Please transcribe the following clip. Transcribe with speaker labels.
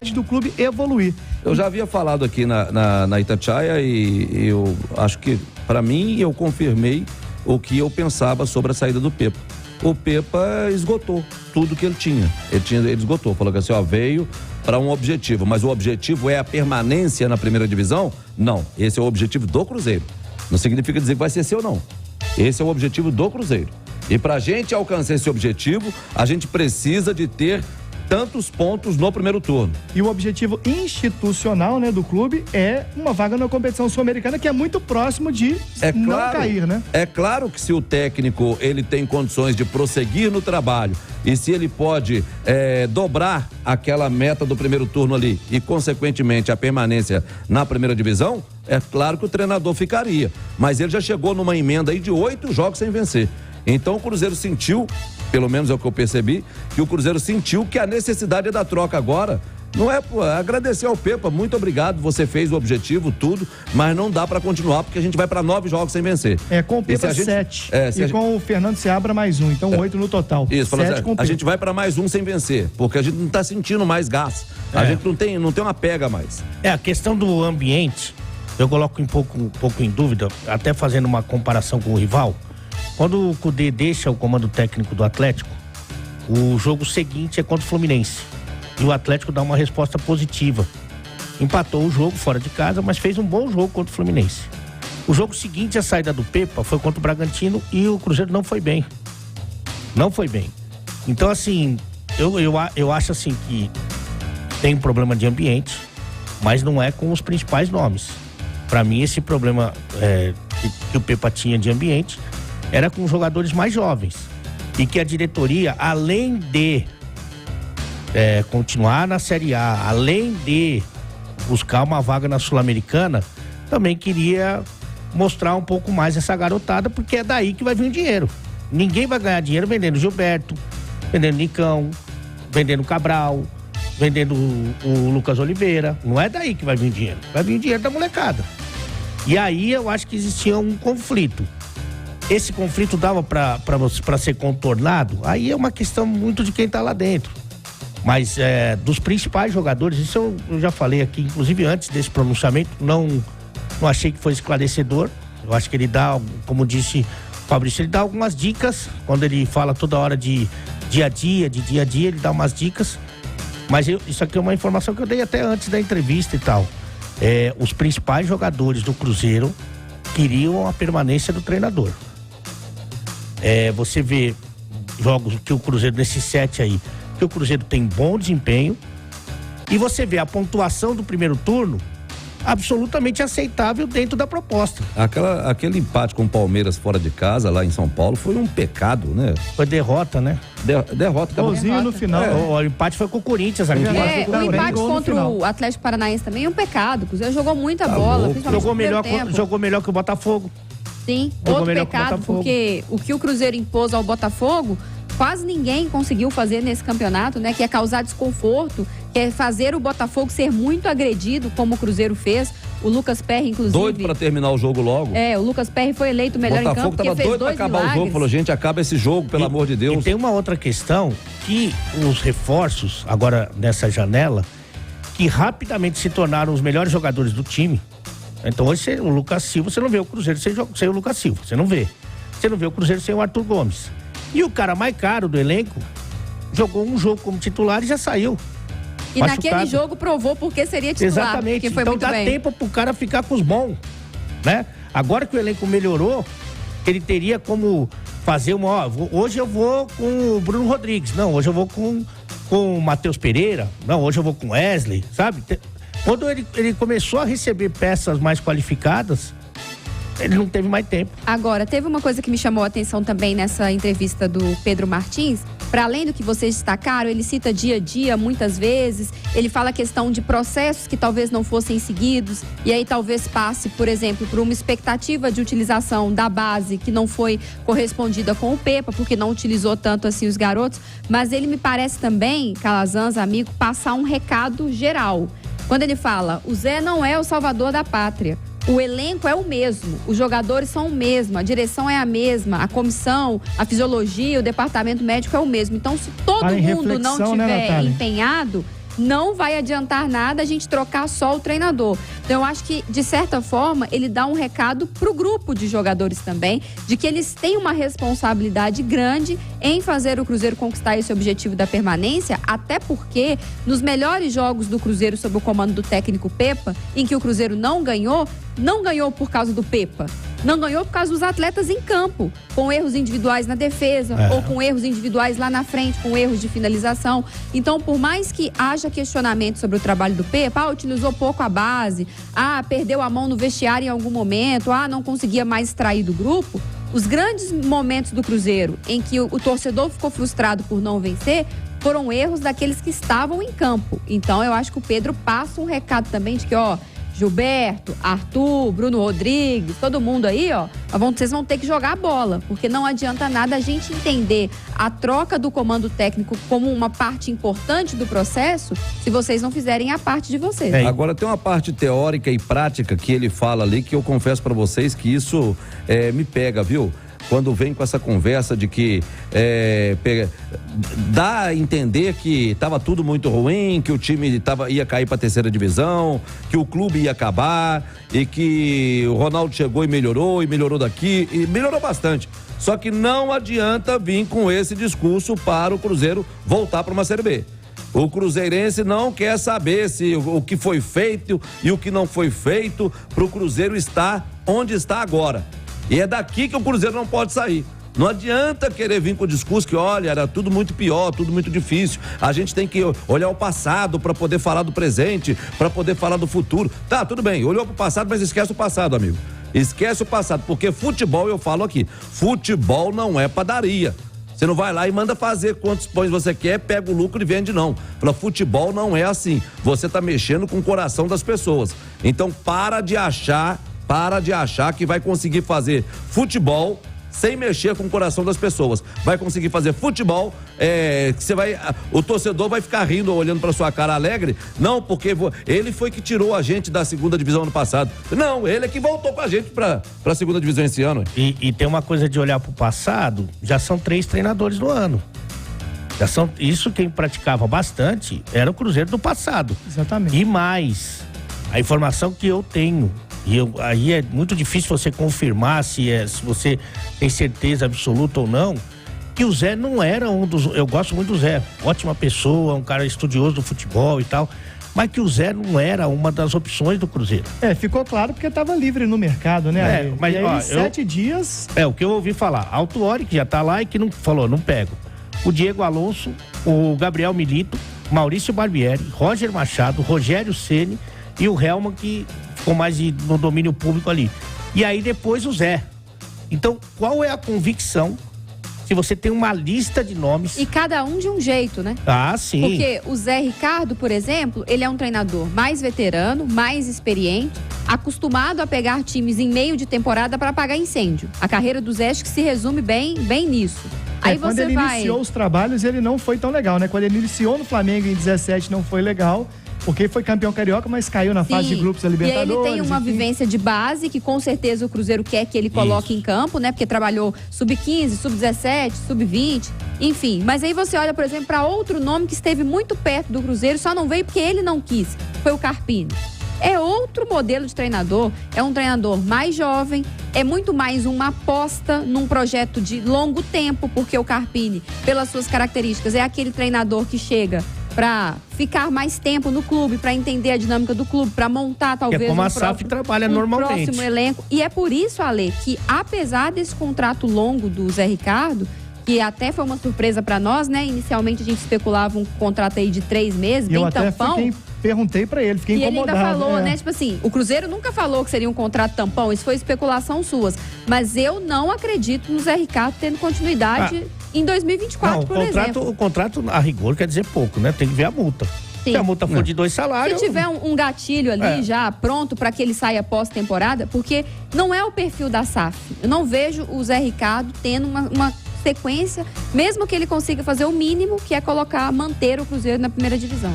Speaker 1: do clube evoluir.
Speaker 2: Eu já havia falado aqui na Itatiaia e eu acho que, para mim, eu confirmei o que eu pensava sobre a saída do Pepa. O Pepa esgotou tudo que ele tinha. Ele esgotou, falou que assim, veio para um objetivo, mas o objetivo é a permanência na primeira divisão? Não, esse é o objetivo do Cruzeiro. Não significa dizer que vai ser seu, não. Esse é o objetivo do Cruzeiro. E para a gente alcançar esse objetivo, a gente precisa de ter tantos pontos no primeiro turno.
Speaker 1: E o objetivo institucional, né, do clube é uma vaga na competição sul-americana, que é muito próximo de não cair, né?
Speaker 2: É claro que se o técnico ele tem condições de prosseguir no trabalho e se ele pode dobrar aquela meta do primeiro turno ali e, consequentemente, a permanência na primeira divisão, é claro que o treinador ficaria. Mas ele já chegou numa emenda aí de 8 jogos sem vencer. Então o Cruzeiro sentiu, pelo menos é o que eu percebi, que o Cruzeiro sentiu que a necessidade da troca agora não é agradecer ao Pepa, muito obrigado, você fez o objetivo, tudo, mas não dá pra continuar porque a gente vai pra 9 jogos sem vencer.
Speaker 1: Com o Pepa 7 e com o Fernando Seabra mais 1, então 8 no total.
Speaker 2: Isso, a gente vai pra mais 1 sem vencer, porque a gente não tá sentindo mais gás, a gente não tem uma pega mais.
Speaker 3: A questão do ambiente, eu coloco um pouco em dúvida, até fazendo uma comparação com o rival. Quando o Cudê deixa o comando técnico do Atlético, o jogo seguinte é contra o Fluminense. E o Atlético dá uma resposta positiva. Empatou o jogo fora de casa, mas fez um bom jogo contra o Fluminense. O jogo seguinte, a saída do Pepa, foi contra o Bragantino e o Cruzeiro não foi bem. Não foi bem. Então, assim, eu acho assim que tem um problema de ambiente, mas não é com os principais nomes. Para mim, esse problema que o Pepa tinha de ambiente era com jogadores mais jovens. E que a diretoria, além de continuar na Série A, além de buscar uma vaga na Sul-Americana, também queria mostrar um pouco mais essa garotada, porque é daí que vai vir o dinheiro. Ninguém vai ganhar dinheiro vendendo Gilberto, vendendo Nicão, vendendo Cabral, vendendo o Lucas Oliveira. Não é daí que vai vir dinheiro. Vai vir dinheiro da molecada. E aí eu acho que existia um conflito. Esse conflito dava para ser contornado? Aí é uma questão muito de quem tá lá dentro. Mas dos principais jogadores, isso eu já falei aqui, inclusive antes desse pronunciamento, não achei que foi esclarecedor. Eu acho que ele dá, como disse o Fabrício, ele dá algumas dicas, quando ele fala toda hora de dia a dia, ele dá umas dicas. Mas isso aqui é uma informação que eu dei até antes da entrevista e tal. Os principais jogadores do Cruzeiro queriam a permanência do treinador. Você vê jogos que o Cruzeiro, nesses 7 aí, que o Cruzeiro tem bom desempenho, e você vê a pontuação do primeiro turno absolutamente aceitável dentro da proposta.
Speaker 2: Aquele empate com o Palmeiras fora de casa, lá em São Paulo, foi um pecado, né?
Speaker 3: Foi derrota, né?
Speaker 2: Derrota.
Speaker 1: Golzinho no final.
Speaker 3: O empate foi com o Corinthians aqui.
Speaker 4: O empate contra o Atlético Paranaense também é um pecado. O Cruzeiro jogou muita bola.
Speaker 3: Jogou melhor que o Botafogo.
Speaker 4: Sim, outro pecado, porque o que o Cruzeiro impôs ao Botafogo, quase ninguém conseguiu fazer nesse campeonato, né? Que é causar desconforto, que é fazer o Botafogo ser muito agredido, como o Cruzeiro fez. O Lucas Perry, inclusive...
Speaker 2: Doido pra terminar o jogo logo.
Speaker 4: O Lucas Perry foi eleito o melhor em campo, porque fez 2 milagres. O Botafogo tava doido pra acabar o jogo, falou, gente, acaba esse jogo, pelo amor de Deus.
Speaker 3: E tem uma outra questão, que os reforços, agora nessa janela, que rapidamente se tornaram os melhores jogadores do time. Então hoje o Lucas Silva, você não vê o Cruzeiro sem o Lucas Silva, você não vê. Você não vê o Cruzeiro sem o Arthur Gomes. E o cara mais caro do elenco jogou um jogo como titular e já saiu.
Speaker 4: E machucado. Naquele jogo provou porque seria titular.
Speaker 3: Exatamente,
Speaker 4: porque foi
Speaker 3: então
Speaker 4: muito
Speaker 3: dá
Speaker 4: bem.
Speaker 3: tempo pro cara ficar com os bons, né? Agora que o elenco melhorou, ele teria como fazer hoje eu vou com o Bruno Rodrigues, não, hoje eu vou com o Matheus Pereira, não, hoje eu vou com o Wesley, sabe? Quando ele começou a receber peças mais qualificadas, ele não teve mais tempo.
Speaker 4: Agora, teve uma coisa que me chamou a atenção também nessa entrevista do Pedro Martins. Para além do que vocês destacaram, ele cita dia a dia muitas vezes, ele fala a questão de processos que talvez não fossem seguidos, e aí talvez passe, por exemplo, por uma expectativa de utilização da base que não foi correspondida com o Pepa, porque não utilizou tanto assim os garotos, mas ele me parece também, Calazans, amigo, passar um recado geral. Quando ele fala, o Zé não é o salvador da pátria. O elenco é o mesmo, os jogadores são o mesmo, a direção é a mesma, a comissão, a fisiologia, o departamento médico é o mesmo. Então, se todo mundo não tiver empenhado, não vai adiantar nada a gente trocar só o treinador. Então eu acho que, de certa forma, ele dá um recado pro grupo de jogadores também, de que eles têm uma responsabilidade grande em fazer o Cruzeiro conquistar esse objetivo da permanência, até porque nos melhores jogos do Cruzeiro sob o comando do técnico Pepa, em que o Cruzeiro não ganhou por causa do Pepa. Não ganhou por causa dos atletas em campo, com erros individuais na defesa, ou com erros individuais lá na frente, com erros de finalização. Então, por mais que haja questionamento sobre o trabalho do Pepa, utilizou pouco a base, perdeu a mão no vestiário em algum momento, não conseguia mais extrair do grupo, os grandes momentos do Cruzeiro em que o torcedor ficou frustrado por não vencer foram erros daqueles que estavam em campo. Então, eu acho que o Pedro passa um recado também de que, Gilberto, Arthur, Bruno Rodrigues, todo mundo aí, vocês vão ter que jogar a bola, porque não adianta nada a gente entender a troca do comando técnico como uma parte importante do processo, se vocês não fizerem a parte de vocês.
Speaker 2: Agora tem uma parte teórica e prática que ele fala ali, que eu confesso pra vocês que isso me pega, viu? Quando vem com essa conversa de que dá a entender que estava tudo muito ruim, que o time ia cair para a terceira divisão, que o clube ia acabar e que o Ronaldo chegou e melhorou daqui, e melhorou bastante. Só que não adianta vir com esse discurso para o Cruzeiro voltar para uma Série B. O cruzeirense não quer saber o que foi feito e o que não foi feito para o Cruzeiro estar onde está agora. E é daqui que o Cruzeiro não pode sair. Não adianta querer vir com o discurso que, olha, era tudo muito pior, tudo muito difícil. A gente tem que olhar o passado para poder falar do presente, para poder falar do futuro. Tá, tudo bem, olhou pro passado, mas esquece o passado, amigo. Esquece o passado, porque futebol, eu falo aqui, futebol não é padaria. Você não vai lá e manda fazer quantos pães você quer, pega o lucro e vende, não. Fala, futebol não é assim. Você tá mexendo com o coração das pessoas. Então, para de achar que vai conseguir fazer futebol sem mexer com o coração das pessoas. Vai conseguir fazer futebol, o torcedor vai ficar rindo, olhando pra sua cara alegre. Não, porque ele foi que tirou a gente da segunda divisão ano passado. Não, ele é que voltou com a gente pra segunda divisão esse ano.
Speaker 3: E tem uma coisa de olhar pro passado, já são 3 treinadores no ano. Isso quem praticava bastante era o Cruzeiro do passado.
Speaker 1: Exatamente.
Speaker 3: E mais, a informação que eu tenho, aí é muito difícil você confirmar se você tem certeza absoluta ou não, que o Zé não era eu gosto muito do Zé, ótima pessoa, um cara estudioso do futebol e tal, mas que o Zé não era uma das opções do Cruzeiro.
Speaker 1: Ficou claro porque estava livre no mercado, né?
Speaker 3: Mas
Speaker 1: e aí, 7 dias...
Speaker 3: o que eu ouvi falar, Autuori, que já tá lá e que não falou, não pego. O Diego Alonso, o Gabriel Milito, Maurício Barbieri, Roger Machado, Rogério Ceni e o Helman, que ficou mais no domínio público ali. E aí depois o Zé. Então, qual é a convicção se você tem uma lista de nomes?
Speaker 4: E cada um de um jeito, né?
Speaker 3: Sim.
Speaker 4: Porque o Zé Ricardo, por exemplo, ele é um treinador mais veterano, mais experiente, acostumado a pegar times em meio de temporada para apagar incêndio. A carreira do Zé acho que se resume bem nisso. Aí
Speaker 1: quando ele iniciou os trabalhos, ele não foi tão legal, né? Quando ele iniciou no Flamengo em 17, não foi legal. Porque foi campeão carioca, mas caiu na fase de grupos da Libertadores.
Speaker 4: E aí ele tem uma vivência de base que com certeza o Cruzeiro quer que ele coloque em campo, né? Porque trabalhou sub-15, sub-17, sub-20, enfim. Mas aí você olha, por exemplo, para outro nome que esteve muito perto do Cruzeiro, só não veio porque ele não quis. Foi o Carpini. É outro modelo de treinador, é um treinador mais jovem, é muito mais uma aposta num projeto de longo tempo, porque o Carpini, pelas suas características, é aquele treinador que chega para ficar mais tempo no clube, para entender a dinâmica do clube, para montar talvez
Speaker 3: como a SAF trabalha normalmente.
Speaker 4: Próximo elenco. E é por isso, Ale, que apesar desse contrato longo do Zé Ricardo, que até foi uma surpresa para nós, né? Inicialmente a gente especulava um contrato aí de 3 meses, bem tampão.
Speaker 1: Perguntei pra ele, fiquei incomodado.
Speaker 4: E ele ainda falou, né? Tipo assim, o Cruzeiro nunca falou que seria um contrato tampão, isso foi especulação suas. Mas eu não acredito no Zé Ricardo tendo continuidade em 2024, por exemplo.
Speaker 3: O contrato, a rigor, quer dizer pouco, né? Tem que ver a multa. Sim. Se a multa for de 2 salários...
Speaker 4: Se tiver um gatilho ali já pronto para que ele saia pós-temporada, porque não é o perfil da SAF. Eu não vejo o Zé Ricardo tendo uma sequência, mesmo que ele consiga fazer o mínimo, que é manter o Cruzeiro na primeira divisão.